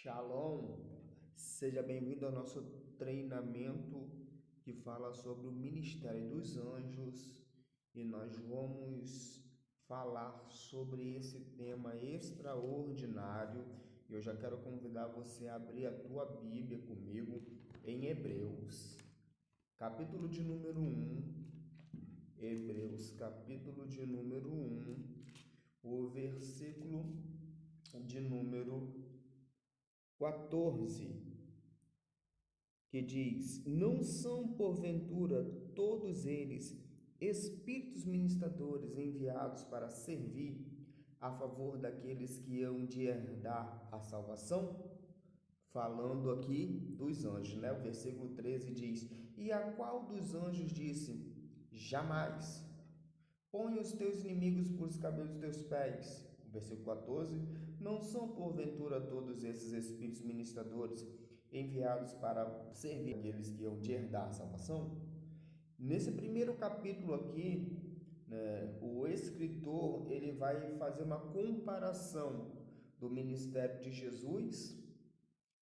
Shalom, seja bem-vindo ao nosso treinamento que fala sobre o ministério dos anjos e nós vamos falar sobre esse tema extraordinário. Eu já quero convidar você a abrir a tua Bíblia comigo em Hebreus, capítulo de número 1, Hebreus, capítulo de número 1, o versículo de número 14, que diz: não são porventura todos eles espíritos ministradores enviados para servir a favor daqueles que hão de herdar a salvação? Falando aqui dos anjos, né? O versículo 13 diz: e a qual dos anjos disse: jamais põe os teus inimigos por os cabelos dos teus pés? Versículo 14: não são porventura todos esses espíritos ministradores enviados para servir aqueles que hão de herdar a salvação? Nesse primeiro capítulo aqui, né, o escritor ele vai fazer uma comparação do ministério de Jesus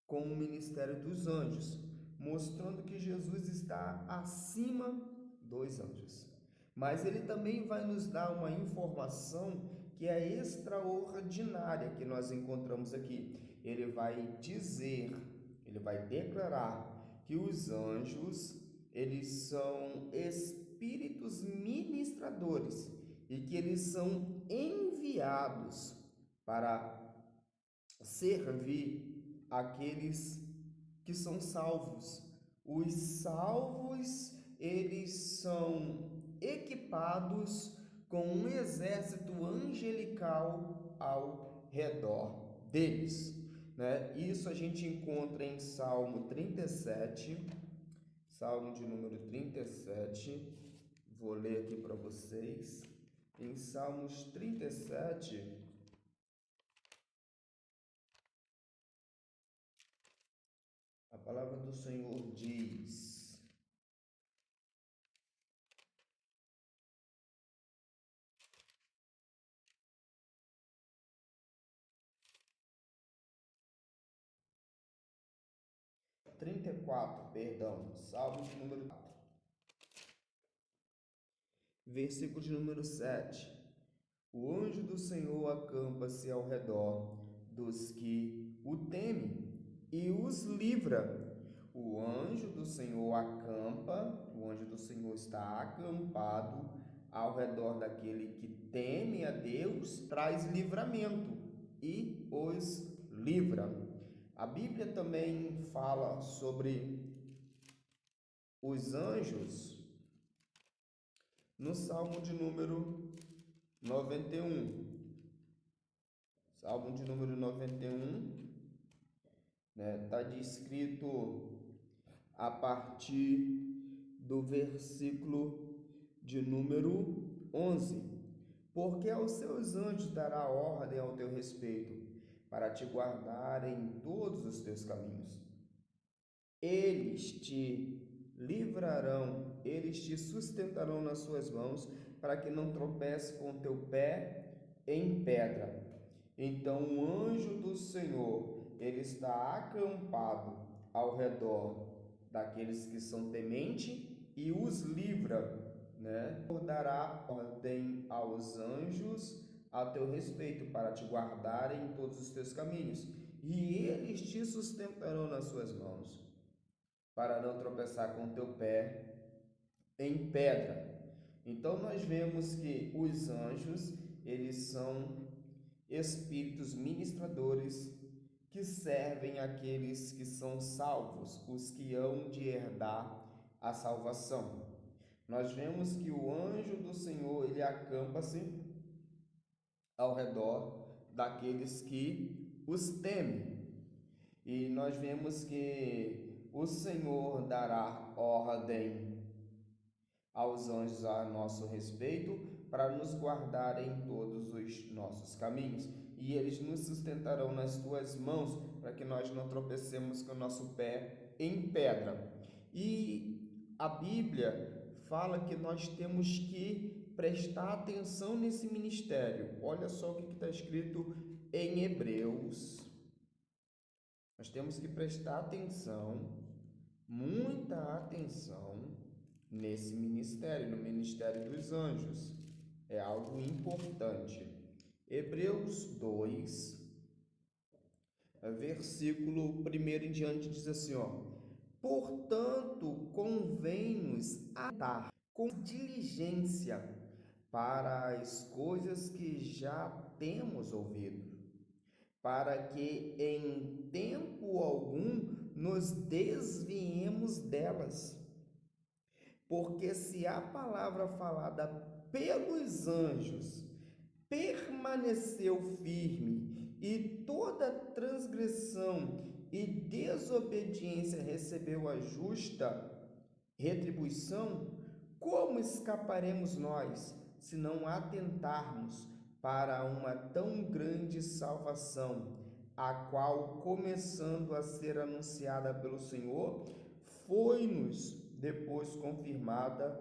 com o ministério dos anjos, mostrando que Jesus está acima dos anjos. Mas ele também vai nos dar uma informação que é extraordinária que nós encontramos aqui. Ele vai dizer, ele vai declarar que os anjos, eles são espíritos ministradores e que eles são enviados para servir aqueles que são salvos. Os salvos, eles são equipados com um exército angelical ao redor deles, né? Isso a gente encontra em Salmo 37, Salmo de número 37. Vou ler aqui para vocês. Em Salmos 37, a palavra do Senhor diz: Salmo de número 4, versículo de número 7. O anjo do Senhor acampa-se ao redor dos que o temem e os livra. O anjo do Senhor o anjo do Senhor está acampado ao redor daquele que teme a Deus, traz livramento e os livra. A Bíblia também fala sobre os anjos no Salmo de número 91. Salmo de número 91, né? Está descrito a partir do versículo de número 11. Porque aos seus anjos dará ordem ao teu respeito, para te guardar em todos os teus caminhos. Eles te livrarão, eles te sustentarão nas suas mãos, para que não tropece com teu pé em pedra. Então o anjo do Senhor, ele está acampado ao redor daqueles que são tementes e os livra, né? Dará ordem aos anjos a teu respeito, para te guardarem em todos os teus caminhos, e eles te sustentarão nas suas mãos, para não tropeçar com teu pé em pedra. Então nós vemos que os anjos, eles são espíritos ministradores que servem aqueles que são salvos, os que hão de herdar a salvação. Nós vemos que o anjo do Senhor, ele acampa-se ao redor daqueles que os temem. E nós vemos que o Senhor dará ordem aos anjos a nosso respeito, para nos guardar em todos os nossos caminhos, e eles nos sustentarão nas tuas mãos, para que nós não tropecemos com o nosso pé em pedra. E a Bíblia fala que nós temos que prestar atenção nesse ministério. Olha só o que está escrito em Hebreus, Nós temos que prestar atenção, muita atenção, nesse ministério, no ministério dos anjos. É algo importante. Hebreus 2, versículo 1 em diante, diz assim, ó: portanto, convém-nos atar com diligência para as coisas que já temos ouvido, para que em tempo algum nos desviemos delas. Porque se a palavra falada pelos anjos permaneceu firme, e toda transgressão e desobediência recebeu a justa retribuição, como escaparemos nós, se não atentarmos para uma tão grande salvação, a qual, começando a ser anunciada pelo Senhor, foi-nos depois confirmada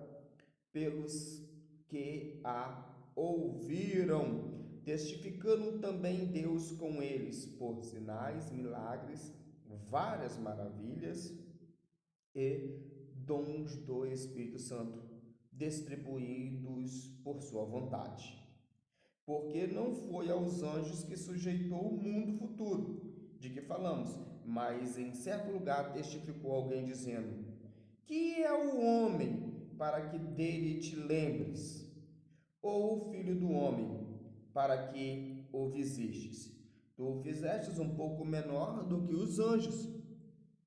pelos que a ouviram, testificando também Deus com eles por sinais, milagres, várias maravilhas e dons do Espírito Santo, distribuídos por sua vontade. Porque não foi aos anjos que sujeitou o mundo futuro, de que falamos, mas em certo lugar testificou alguém dizendo: que é o homem para que dele te lembres? Ou o filho do homem para que o visites? Tu o fizestes um pouco menor do que os anjos,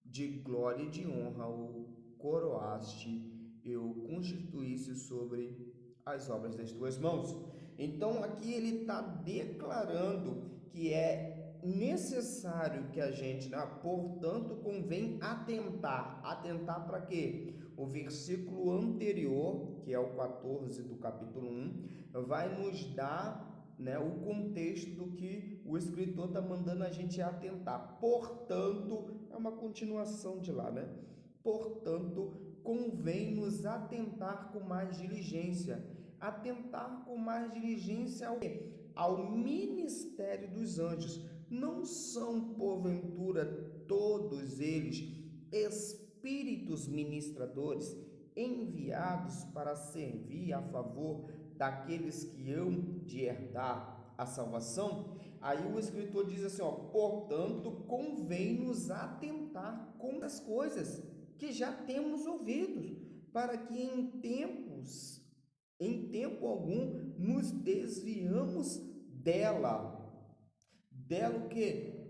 de glória e de honra o coroaste e o constituísse sobre as obras das tuas mãos. Então aqui ele está declarando que é necessário que a gente, portanto, convém atentar para quê? O versículo anterior, que é o 14 do capítulo 1, vai nos dar, o contexto do que o escritor está mandando a gente atentar. Portanto, é uma continuação de lá, Portanto, convém nos atentar com mais diligência. Atentar com mais diligência ao quê? Ao ministério dos anjos. Não são, porventura, todos eles espíritos ministradores enviados para servir a favor daqueles que hão de herdar a salvação? Aí o escritor diz assim, portanto, convém nos atentar com as coisas que já temos ouvido, para que em tempo algum, nos desviamos dela. Dela o quê?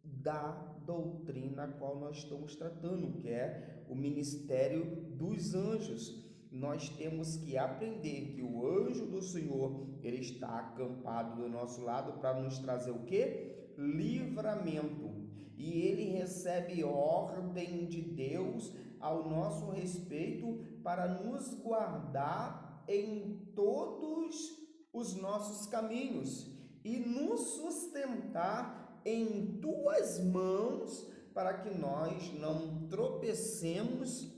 Da doutrina a qual nós estamos tratando, que é o ministério dos anjos. Nós temos que aprender que o anjo do Senhor, ele está acampado do nosso lado para nos trazer o quê? Livramento. E ele recebe ordem de Deus ao nosso respeito para nos guardar em todos os nossos caminhos e nos sustentar em tuas mãos, para que nós não tropecemos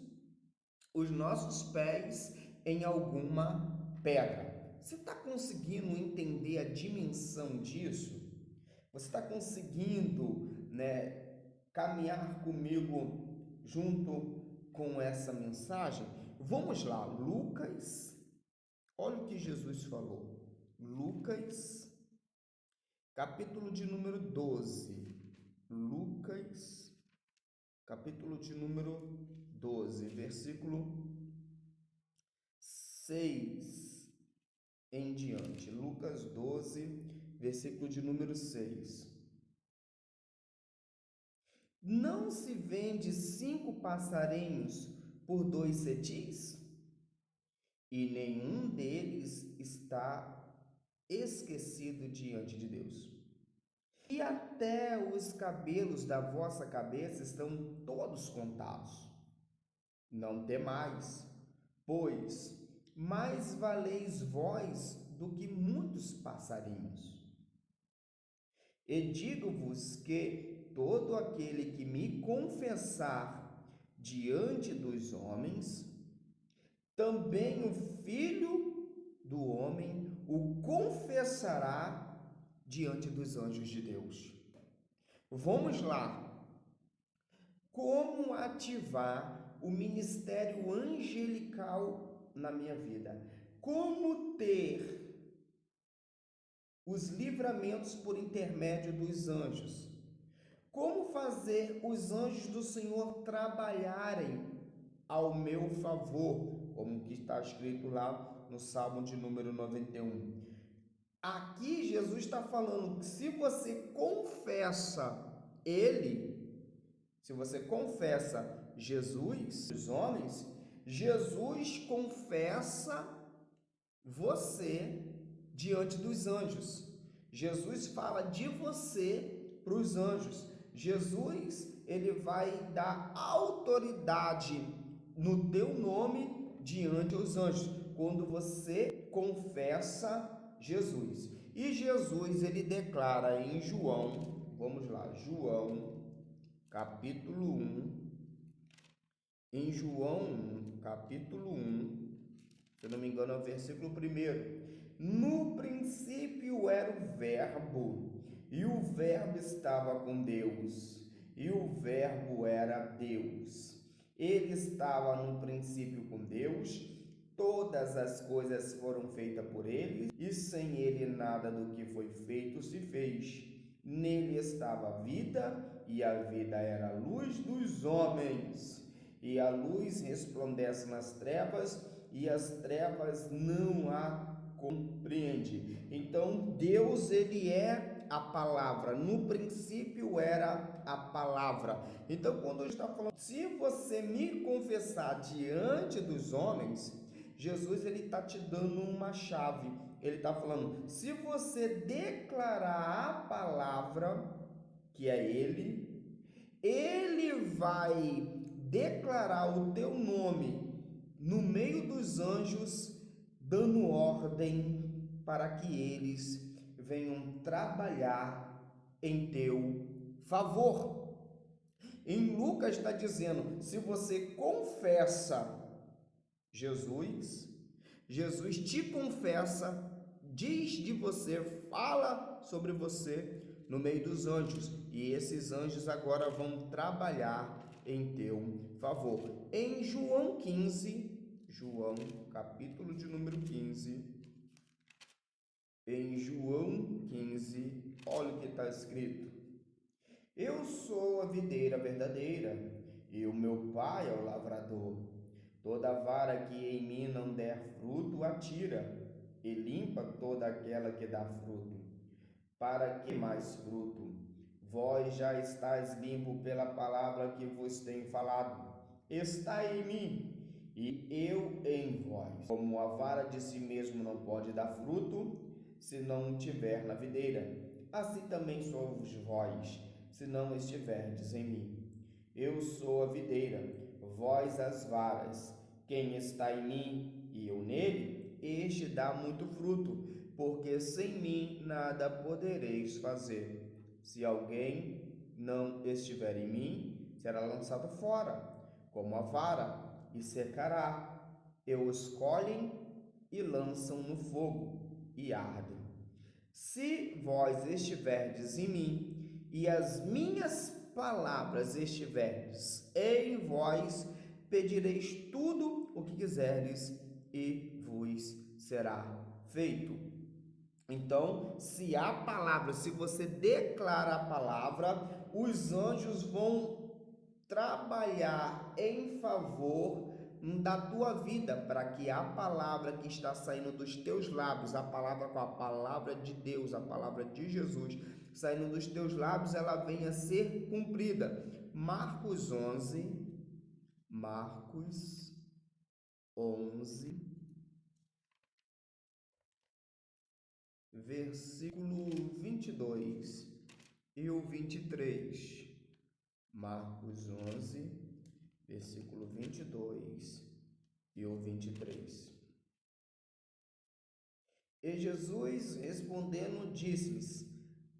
os nossos pés em alguma pedra. Você está conseguindo entender a dimensão disso? Você está conseguindo, caminhar comigo junto com essa mensagem? Vamos lá, Lucas, olha o que Jesus falou. Lucas, capítulo de número 12. Lucas, capítulo de número 12, versículo 6 em diante. Lucas 12, versículo de número 6. Não se vende 5 passarinhos por 2 cetis? E nenhum deles está esquecido diante de Deus. E até os cabelos da vossa cabeça estão todos contados. Não temais, pois mais valeis vós do que muitos passarinhos. E digo-vos que todo aquele que me confessar diante dos homens, também o Filho do homem o confessará diante dos anjos de Deus. Vamos lá. como ativar o ministério angelical na minha vida, como ter os livramentos por intermédio dos anjos, como fazer os anjos do Senhor trabalharem ao meu favor, como que está escrito lá no Salmo de número 91. Aqui Jesus está falando que se você confessa Ele, se você confessa Jesus, os homens, Jesus confessa você diante dos anjos. Jesus fala de você para os anjos. Jesus, ele vai dar autoridade no teu nome diante dos anjos, quando você confessa Jesus. E Jesus, ele declara em João, vamos lá, João, capítulo 1, em João 1, capítulo 1, se eu não me engano é o versículo 1. No princípio era o Verbo, e o Verbo estava com Deus, e o Verbo era Deus. Ele estava no princípio com Deus, todas as coisas foram feitas por ele, e sem ele nada do que foi feito se fez. Nele estava a vida, e a vida era a luz dos homens. E a luz resplandece nas trevas, e as trevas não a compreende. Então, Deus, ele é a palavra. No princípio era a palavra. Então, quando está falando, se você me confessar diante dos homens, Jesus, ele está te dando uma chave. Ele está falando, se você declarar a palavra, que é ele vai declarar o teu nome no meio dos anjos, dando ordem para que eles venham trabalhar em teu favor. Em Lucas está dizendo, se você confessa Jesus, Jesus te confessa, diz de você, fala sobre você no meio dos anjos, e esses anjos agora vão trabalhar em teu favor. Em João 15, João, capítulo de número 15, em João 15, olha o que está escrito. Eu sou a videira verdadeira, e o meu pai é o lavrador. Toda vara que em mim não der fruto, atira, e limpa toda aquela que dá fruto, para que mais fruto. Vós já estáis limpo pela palavra que vos tenho falado. Está em mim, e eu em vós. Como a vara de si mesmo não pode dar fruto, se não tiver na videira, assim também sois vós, se não estiverdes em mim. Eu sou a videira, vós as varas. Quem está em mim e eu nele, este dá muito fruto, porque sem mim nada podereis fazer. Se alguém não estiver em mim, será lançado fora, como a vara, e secará. E os colhem e lançam no fogo, e ardem. Se vós estiverdes em mim, e as minhas palavras estiverdes em vós, pedireis tudo o que quiserdes e vos será feito. Então, se a palavra, se você declara a palavra, os anjos vão trabalhar em favor da tua vida, para que a palavra que está saindo dos teus lábios, a palavra com a palavra de Deus, a palavra de Jesus, saindo dos teus lábios, ela venha a ser cumprida. Marcos 11, versículo 22 e o 23. Marcos 11, versículo 22 e o 23. E Jesus respondendo disse-lhes: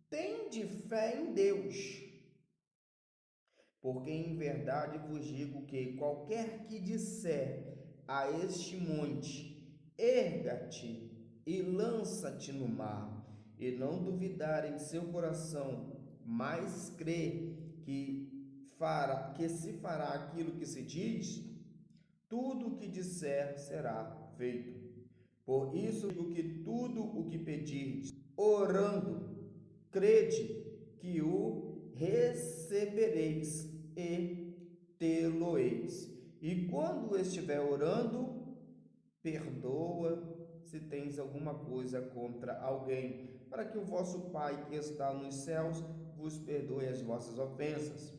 tende fé em Deus, porque em verdade vos digo que qualquer que disser a este monte, erga-te e lança-te no mar, e não duvidar em seu coração, mas crê que se fará aquilo que se diz, tudo o que disser será feito. Por isso digo que tudo o que pedirdes, orando, crede que o recebereis e tê-lo-eis. E quando estiver orando, perdoa se tens alguma coisa contra alguém, para que o vosso Pai que está nos céus vos perdoe as vossas ofensas.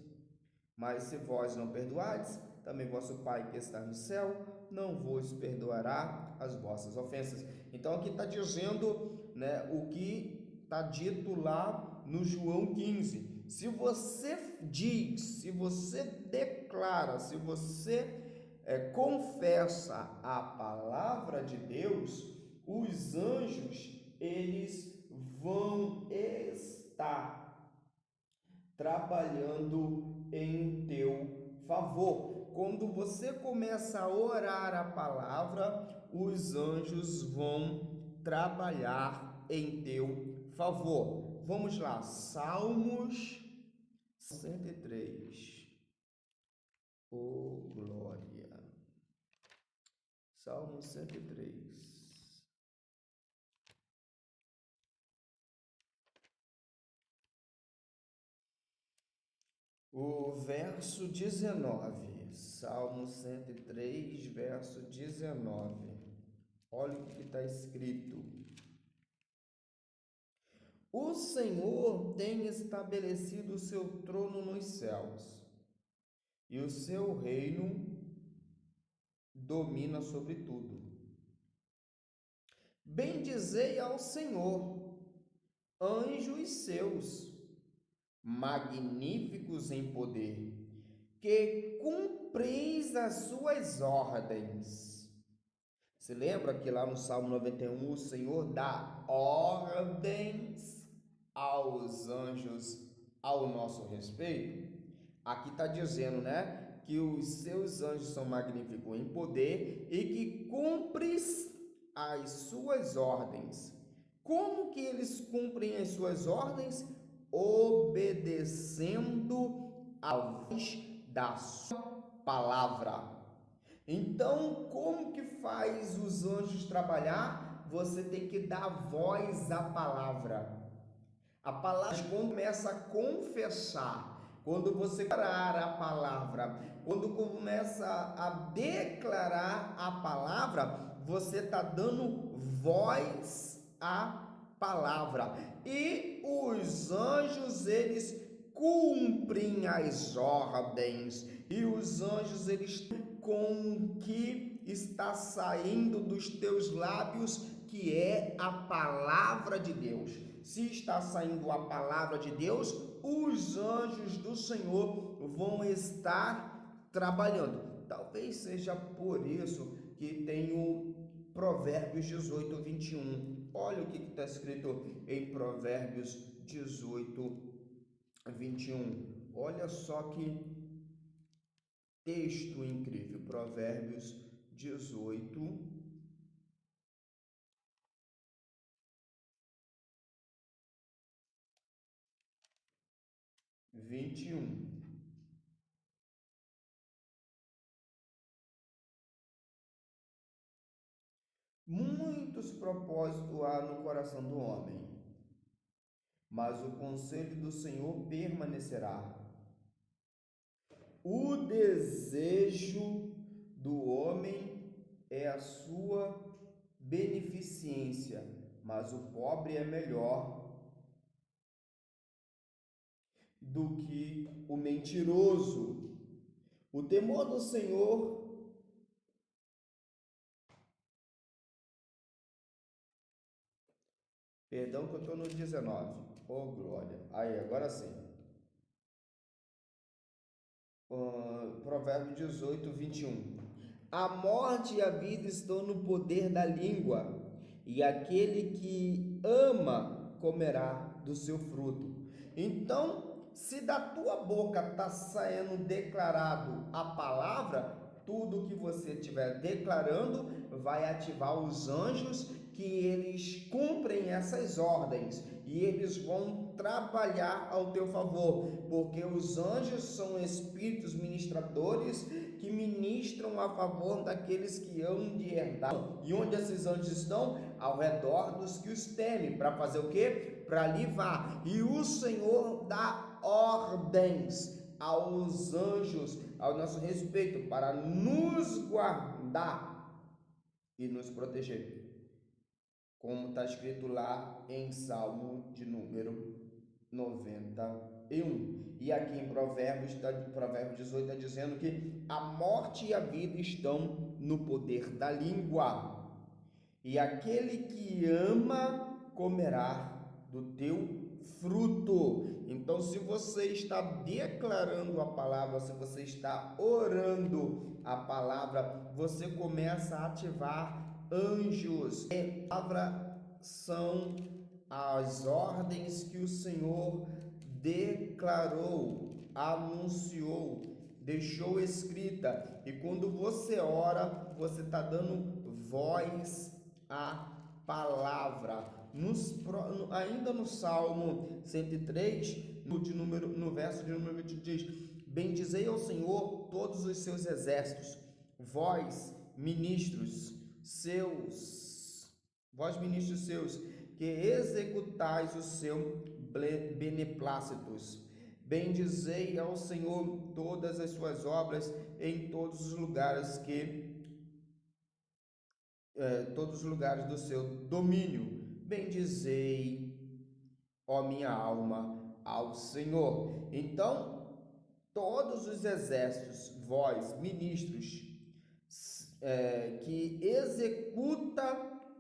Mas se vós não perdoardes, também vosso Pai que está no céu não vos perdoará as vossas ofensas. Então aqui está dizendo, né, o que está dito lá no João 15. Se você diz, se você declara, se você confessa a palavra de Deus, os anjos, eles vão estar trabalhando em teu favor. Quando você começa a orar a palavra, os anjos vão trabalhar em teu favor. Vamos lá, Salmos 103. Oh, glória. Salmo 103. O verso 19, Salmo 103, verso 19. Olha o que está escrito. O Senhor tem estabelecido o seu trono nos céus, e o seu reino domina sobre tudo. Bendizei ao Senhor, anjos seus, magníficos em poder, que cumpris as suas ordens. Se lembra que lá no Salmo 91 o Senhor dá ordens aos anjos ao nosso respeito? Aqui está dizendo, né, que os seus anjos são magníficos em poder e que cumpres as suas ordens. Como que eles cumprem as suas ordens? Obedecendo a voz da sua palavra. Então, como que faz os anjos trabalhar? Você tem que dar voz à palavra. A palavra, quando começa a confessar, quando você declarar a palavra, quando começa a declarar a palavra, você está dando voz à palavra. E os anjos, eles cumprem as ordens. E os anjos, eles com o que está saindo dos teus lábios, que é a palavra de Deus. Se está saindo a palavra de Deus, os anjos do Senhor vão estar trabalhando. Talvez seja por isso que tem o Provérbios 18, 21. Olha o que está escrito em Provérbios 18, 21. Olha só que texto incrível. Provérbios 18, 21. Muitos propósitos há no coração do homem, mas o conselho do Senhor permanecerá. O desejo do homem é a sua beneficência, mas o pobre é melhor do que o mentiroso. O temor do Senhor Perdão que eu estou no 19. Oh, glória. Aí, agora sim. Provérbio 18, 21. A morte e a vida estão no poder da língua, e aquele que ama comerá do seu fruto. Então, se da tua boca está saindo declarado a palavra, tudo que você estiver declarando vai ativar os anjos, que eles cumprem essas ordens e eles vão vão trabalhar ao teu favor, porque os anjos são espíritos ministradores que ministram a favor daqueles que hão de herdar. E onde esses anjos estão? Ao redor dos que os temem, para fazer o quê? Para livrar. E o Senhor dá ordens aos anjos ao nosso respeito para nos guardar e nos proteger, como está escrito lá em Salmo de número 91. E aqui em Provérbios 18 está dizendo que a morte e a vida estão no poder da língua, e aquele que ama comerá do teu fruto. Então, se você está declarando a palavra, se você está orando a palavra, você começa a ativar anjos. A palavra são as ordens que o Senhor declarou, anunciou, deixou escrita. E quando você ora, você está dando voz à palavra. Ainda no Salmo 103, no verso de número 20, diz: bendizei ao Senhor todos os seus exércitos, vós ministros seus, que executais o seu beneplácitos. Bendizei ao Senhor todas as suas obras em todos os lugares do seu domínio. Bendizei, ó minha alma, ao Senhor. Então, todos os exércitos, vós, ministros, que executa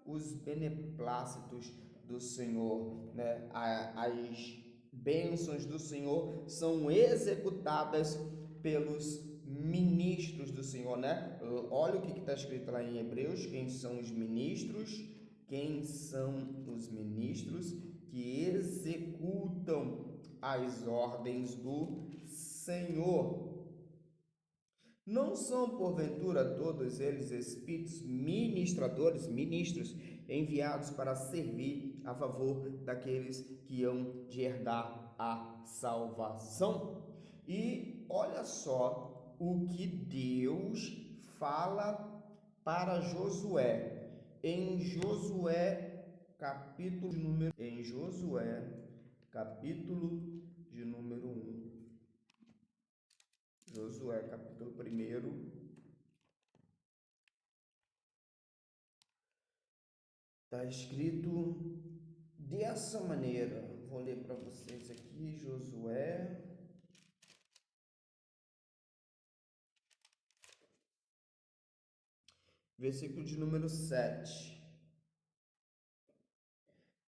os beneplácitos do Senhor, né? As bênçãos do Senhor são executadas pelos ministros do Senhor, né? Olha o que está escrito lá em Hebreus: quem são os ministros? Quem são os ministros que executam as ordens do Senhor? Não são, porventura, todos eles espíritos ministradores, ministros, enviados para servir a favor daqueles que hão de herdar a salvação? E olha só o que Deus fala para Josué, em Josué, capítulo de número 1. Josué, capítulo 1, está escrito dessa maneira. Vou ler para vocês aqui, Josué, versículo de número 7.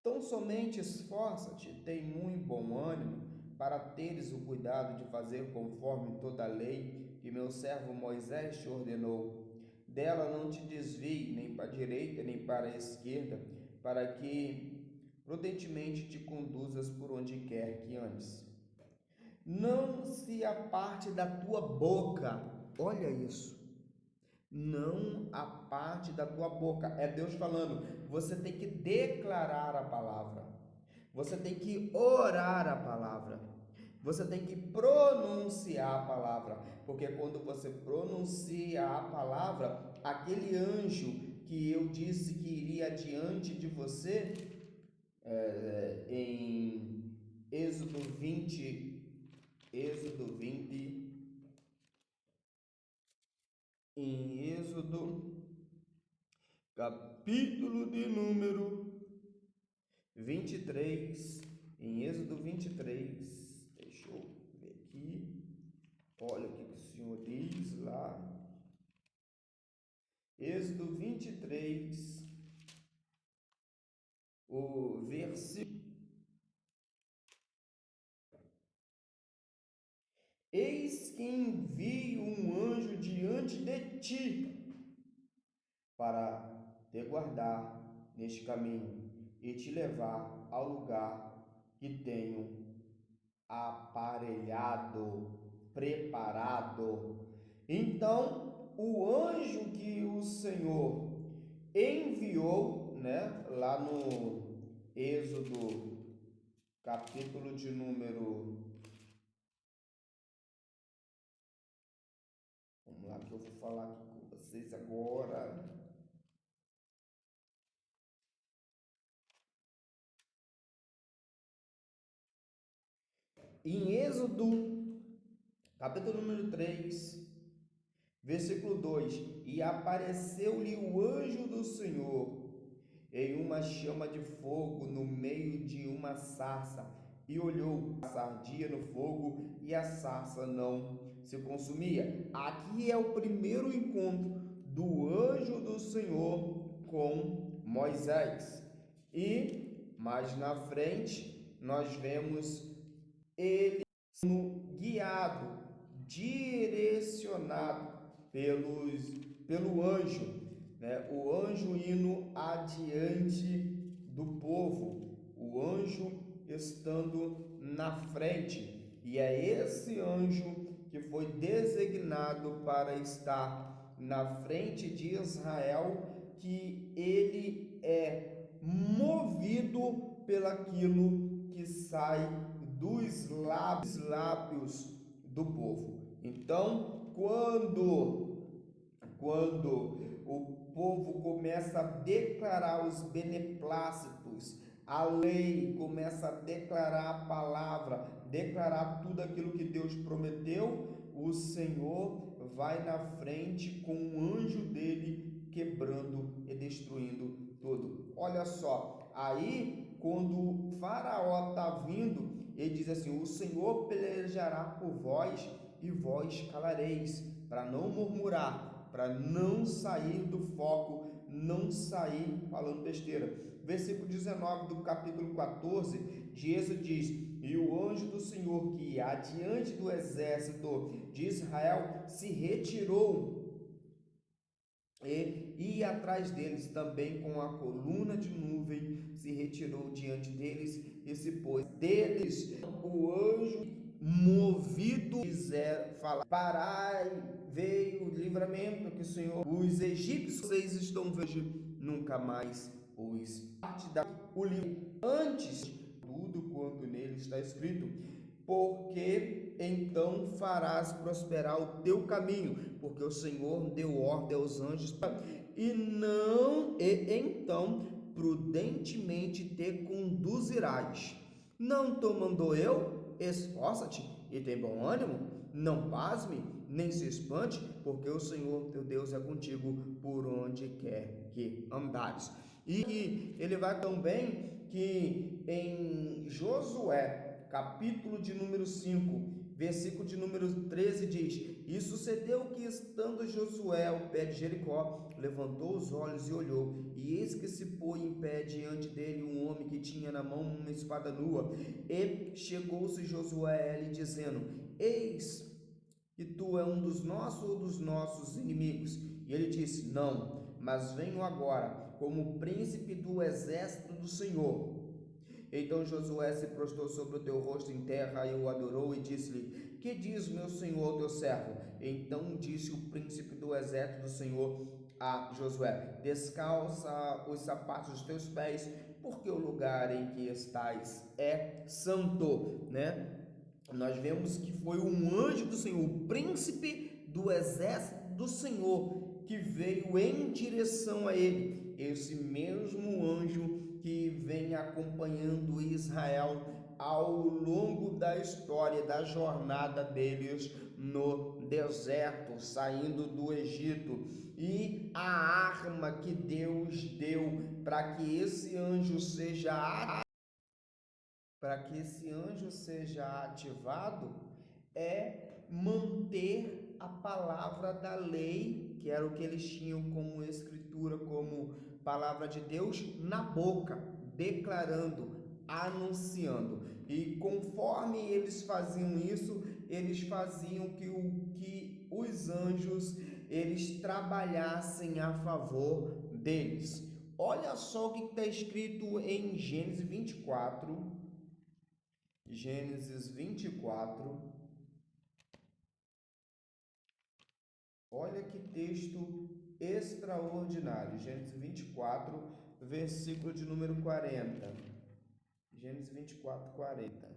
Tão somente esforça-te, tem muito bom ânimo, para teres o cuidado de fazer conforme toda a lei que meu servo Moisés te ordenou. Dela não te desvie nem para a direita nem para a esquerda, para que prudentemente te conduzas por onde quer que andes. Não se aparte da tua boca, olha isso, não a parte da tua boca. É Deus falando. Você tem que declarar a palavra, você tem que orar a palavra, você tem que pronunciar a palavra, porque quando você pronuncia a palavra, aquele anjo que eu disse que iria diante de você, em Êxodo 20, em Êxodo, capítulo de número 23, em Êxodo 23, deixa eu ver aqui, olha o que o Senhor diz lá, Êxodo 23, o versículo: eis que envio um anjo diante de ti, para te guardar neste caminho e te levar ao lugar que tenho aparelhado, preparado. Então, o anjo que o Senhor enviou, né, lá no Êxodo capítulo de número... Vamos lá que eu vou falar aqui com vocês agora. Em Êxodo, capítulo número 3, versículo 2: E apareceu-lhe o anjo do Senhor em uma chama de fogo no meio de uma sarça, e olhou, a sarça ardia no fogo, e a sarça não se consumia. Aqui é o primeiro encontro do anjo do Senhor com Moisés. E mais na frente nós vemos ele sendo guiado, direcionado pelo anjo, né? O anjo indo adiante do povo, o anjo estando na frente, e é esse anjo que foi designado para estar na frente de Israel, que ele é movido pelaquilo que sai dos lábios do povo. Então, quando o povo começa a declarar os beneplácitos, a lei, começa a declarar a palavra, declarar tudo aquilo que Deus prometeu, o Senhor vai na frente com o anjo dele, quebrando e destruindo tudo. Olha só, aí quando o faraó está vindo, ele diz assim: o Senhor pelejará por vós e vós calareis, para não murmurar, para não sair do foco, não sair falando besteira. Versículo 19 do capítulo 14, Jesus diz: e o anjo do Senhor que ia adiante do exército de Israel se retirou e ia atrás deles também com a coluna de nuvem, se retirou diante deles e se pôs deles. O anjo movido quiser falar: parai, veio o livramento que o Senhor, os egípcios vocês estão vendo, nunca mais os parte da o livro antes tudo quanto nele está escrito, porque então farás prosperar o teu caminho, porque o Senhor deu ordem aos anjos e então prudentemente te conduzirás. Não te mandou eu? Esforça-te e tem bom ânimo, não pasme, nem se espante, porque o Senhor teu Deus é contigo por onde quer que andares. E ele vai também que em Josué, capítulo de número 5, versículo de número 13 diz: e sucedeu que, estando Josué ao pé de Jericó, levantou os olhos e olhou, e eis que se pôs em pé diante dele um homem que tinha na mão uma espada nua. E chegou-se Josué a ele, dizendo: eis que tu é um dos nossos ou dos nossos inimigos? E ele disse: não, mas venho agora como príncipe do exército do Senhor. Então Josué se prostrou sobre o teu rosto em terra e o adorou e disse-lhe: que diz meu senhor teu servo? Então disse o príncipe do exército do Senhor a Josué: descalça os sapatos dos teus pés, porque o lugar em que estás é santo, né? Nós vemos que foi um anjo do Senhor, o príncipe do exército do Senhor, que veio em direção a ele. Esse mesmo anjo que vem acompanhando Israel ao longo da história, da jornada deles no deserto, saindo do Egito. E a arma que Deus deu para que esse anjo seja ativado é manter a palavra da lei, que era o que eles tinham como escritura, como palavra de Deus, na boca, declarando, anunciando. E conforme eles faziam isso, eles faziam que os anjos eles trabalhassem a favor deles. Olha só o que está escrito em Gênesis 24. Gênesis 24, olha que texto extraordinário. Gênesis 24, versículo de número 40. Gênesis 24, 40.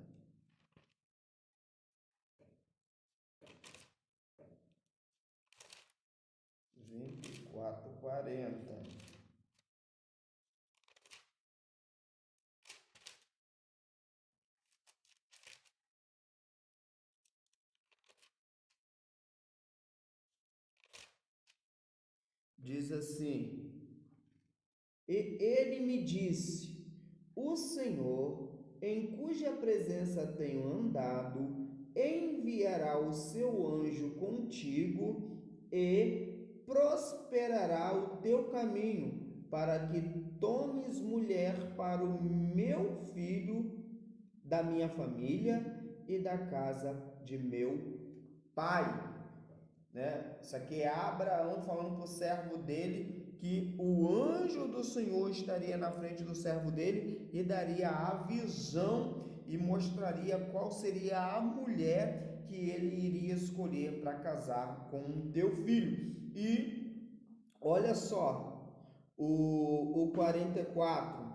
Diz assim: E ele me disse: O Senhor, em cuja presença tenho andado, enviará o seu anjo contigo e prosperará o teu caminho, para que tomes mulher para o meu filho, da minha família e da casa de meu pai. Isso aqui é Abraão falando para o servo dele que o anjo do Senhor estaria na frente do servo dele e daria a visão e mostraria qual seria a mulher que ele iria escolher para casar com o teu filho. E olha só, o 44.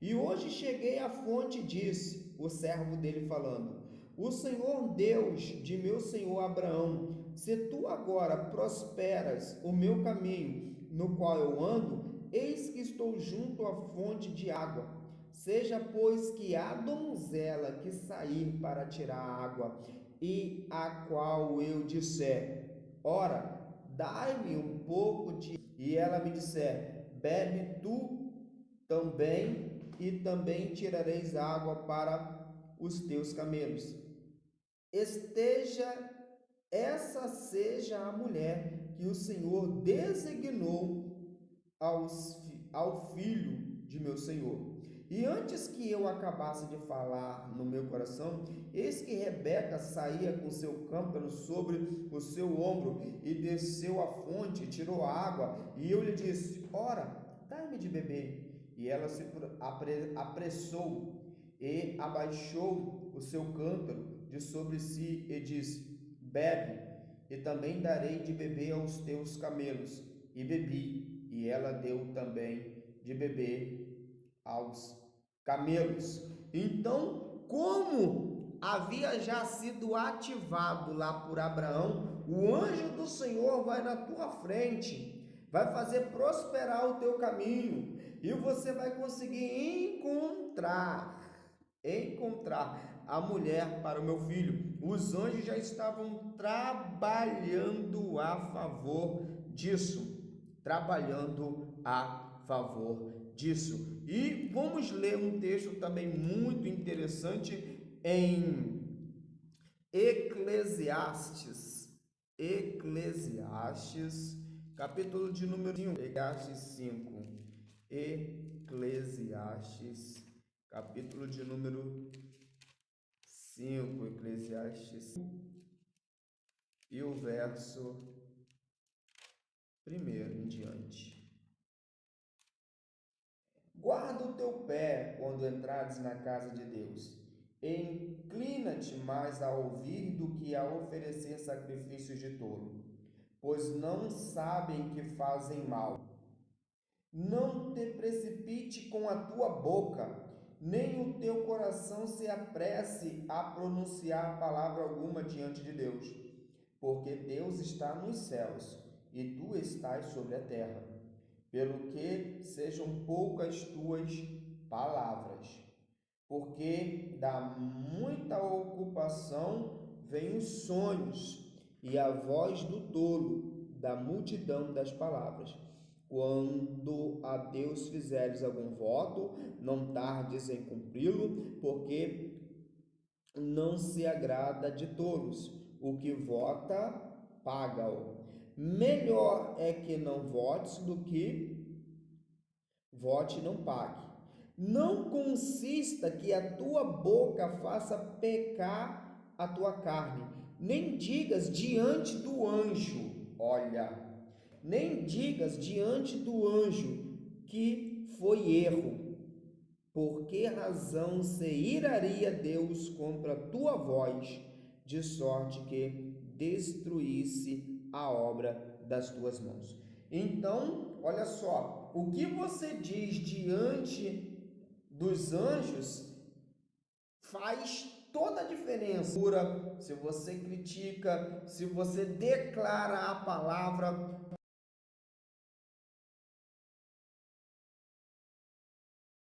E hoje cheguei à fonte, disse o servo dele falando: O Senhor Deus de meu senhor Abraão, se tu agora prosperas o meu caminho no qual eu ando, eis que estou junto à fonte de água. Seja, pois, que a donzela que sair para tirar a água, e a qual eu disser: Ora, dai-me um pouco de... E ela me disser: Bebe tu também, e também tirareis água para os teus camelos. Essa seja a mulher que o Senhor designou ao filho de meu senhor. E antes que eu acabasse de falar no meu coração, eis que Rebeca saía com seu cântaro sobre o seu ombro e desceu à fonte, tirou a água, e eu lhe disse: Ora, dai-me de beber. E ela se apressou e abaixou o seu cântaro de sobre si e disse: Bebe, e também darei de beber aos teus camelos. E bebi, e ela deu também de beber aos camelos. Então, como havia já sido ativado lá por Abraão, o anjo do Senhor vai na tua frente, vai fazer prosperar o teu caminho, e você vai conseguir encontrar a mulher para o meu filho. Os anjos já estavam trabalhando a favor disso, E vamos ler um texto também muito interessante em Eclesiastes, capítulo de número 5, Eclesiastes, capítulo de número 5, Eclesiastes, e o verso 1 em diante. Guarda o teu pé quando entrares na casa de Deus. Inclina-te mais a ouvir do que a oferecer sacrifícios de tolo, pois não sabem que fazem mal. Não te precipite com a tua boca, nem o teu coração se apresse a pronunciar palavra alguma diante de Deus, porque Deus está nos céus e tu estás sobre a terra. Pelo que sejam poucas tuas palavras, porque da muita ocupação vêm os sonhos, e a voz do tolo da multidão das palavras. Quando a Deus fizeres algum voto, não tardes em cumpri-lo, porque não se agrada de tolos. O que vota, paga-o. Melhor é que não votes do que vote e não pague. Não consista que a tua boca faça pecar a tua carne, nem digas diante do anjo, nem digas diante do anjo que foi erro. Por que razão se iraria Deus contra a tua voz, de sorte que destruísse a obra das tuas mãos? Então, olha só, o que você diz diante dos anjos faz toda a diferença. Se você critica, se você declara a palavra,